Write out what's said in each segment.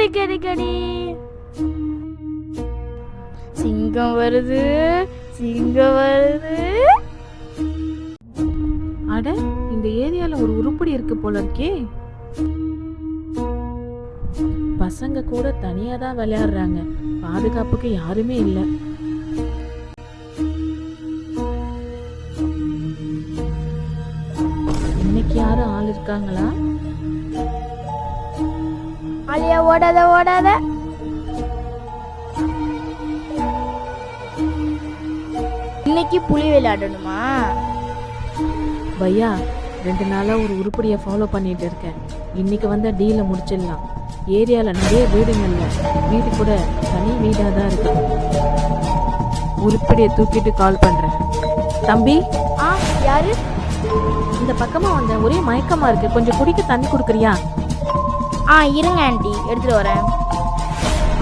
கடி கடி கடி. சிங்கம் வருது, சிங்கம் வருது. அட, இந்த ஏரியால ஒரு உருப்படி இருக்கு போல இருக்கே. பசங்க கூட தனியா தான் விளையாடுறாங்க, பாதுகாப்புக்கு யாருமே இல்ல. இன்னைக்கு யாரும் ஆள் இருக்காங்களா? ஆலியா ஓடாத ஓடாத. இன்னைக்கு புலி விளையாடணுமா? பையா, 2 நாளா ஒரு உருப்படியை ஃபாலோ பண்ணிட்டு இருக்கேன். இன்னைக்கு வந்த டீலை முடிச்சிடலாம். ஏரியால நிறைய வீடுங்கள்ல வீடு கூட தனி வீடாக தான் இருக்குது. உருப்படியை தூக்கிட்டு கால் பண்றேன். தம்பி, யாரு? இந்த பக்கமா வந்த, ஒரே மயக்கமா இருக்கு, கொஞ்சம் குடிக்க தண்ணி கொடுக்குறியா? இருங்க ஆண்டி, எடுத்துட்டு வரேன்.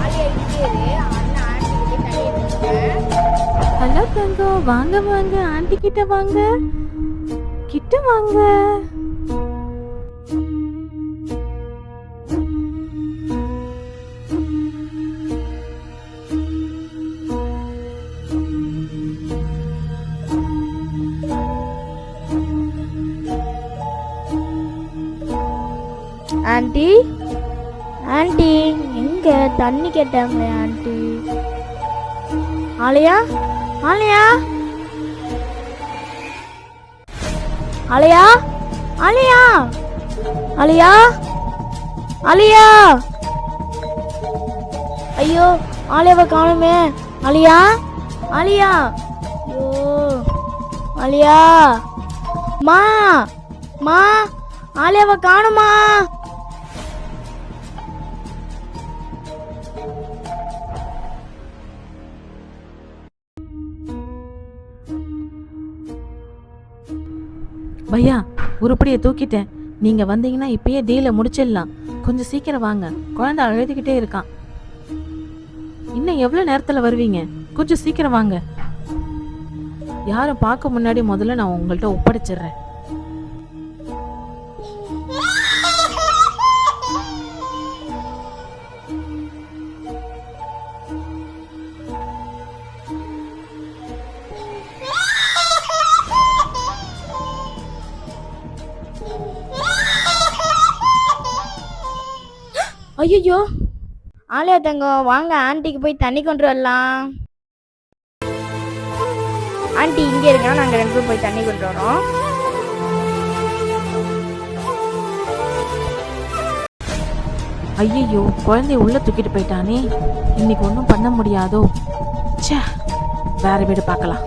ஆலியா இங்கே இரு, அண்ணா ஆண்டி கிட்ட தண்ணி எடுத்துக்கிறேன். ஹலோ தங்கம், வாங்க வாங்க, ஆண்டி கிட்ட வாங்க, கிட்ட வாங்க. ஆண்டி, ஆண்டி எங்க தண்ணி கேட்டாங்களே ஆண்டி. ஆலியா, ஆலியா, ஆலியா, ஆலியா, ஆலியா, ஆலியா. ஐயோ, ஆலியாவை காணுமே. ஆலியா, ஆலியா, ஐயோ, ஆலியா, மா மா, ஆலியாவை காணுமா? பையா, உருப்படியை தூக்கிட்டேன். நீங்க வந்தீங்கன்னா இப்பயே டீலை முடிச்சிடலாம். கொஞ்சம் சீக்கிரம் வாங்க, குழந்தை அழுதுகிட்டே இருக்கான். இன்னும் எவ்வளவு நேரத்துல வருவீங்க? கொஞ்சம் சீக்கிரம் வாங்க. யாரும் பார்க்க முன்னாடி முதல்ல நான் உங்கள்கிட்ட ஒப்படைச்சிடுறேன். ஐயோ, ஆலியா தங்கம், வாங்க ஆண்டிக்கு போய் தண்ணி கொண்டு வரலாம். ஆண்டி இங்கே இருக்கா, நாங்கள் 2 பேரும் போய் தண்ணி கொண்டு வரோம். ஐயோ, குழந்தைய உள்ள தூக்கிட்டு போயிட்டானே. இன்னைக்கு ஒன்றும் பண்ண முடியாதோ. ச்சே, வேற வீடு பார்க்கலாம்.